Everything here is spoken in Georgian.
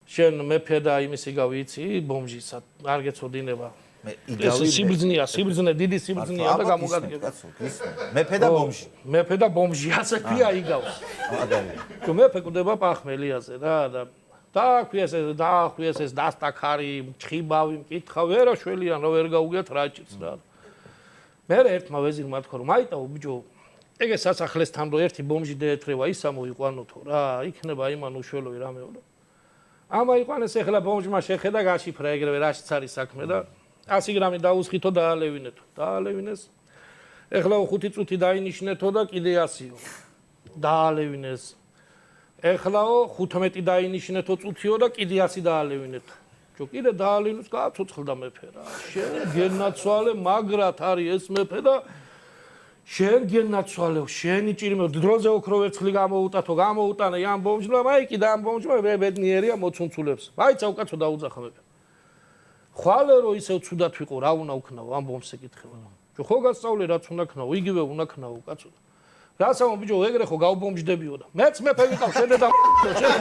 შენ მეფე და იმისი გავიცი ბომჟისა არ გეცოდინება სიბრძნე დიდი სიბრძნეა და გამოგადგება მეფე და ბომჟი მეფე და ბომჟი ასე ქვია იგავს თუ მეფე კვდება პახმელიაზე რა და დაახვიეს ეს დასტაქარი ჩხიბავი მკითხა ვერა შველიან რა ვერ გაუგიათ რაჭიც რა მე ერთმა ვეზირმა თქვა რომ აიტაო ბიჭო ეგ ეს სასახლესთან რო ერთი ბომჟი დაეთრევა ის ამოიყვანოთო რა იქნება იმან უშველოი რამეო და ამა იყვანეს ეხლა ბომჟმა შეხედა გაშიფრა ეგრევე რაშიც არის საქმე და 100 გრამი დაუსხითო დაალევინეთო დაალევინეს ეხლა 5 წუთი დაინიშნეთო და კიდე 100-ო დაალევინეს ეხლაო 15 დაინიშნეთო წუთიო და კიდე 100 დაალევინეთო ჯო კიდე დაალევინეს გააცოცხლდა მეფე რა შენ გენაცვალე მაგრად არის ეს მეფე და შენ გენაცვალეო შენი ჭირიმო დროზე ოქრო ვერცხლი გამოუტათო გამოუტანა ამ ბომჟმა მაი კიდე ამ ბომჟმა ბედნიერია მოცუნცულებს მაიცა უკაცო დაუძახა მეფე ხვალე რო ისევ ცუდად ვიყო რა უნდა ვქნაო ამ ბომჟს ეკითხება ჯო ხო გასწავლე რაც უნდა ქნაო იგივე უნდა ქნაო უკაცო რასამო ბიჭო ეგრე ხო გავბომჟდებიო და მეც მეფე ვიყავ შენ და შენ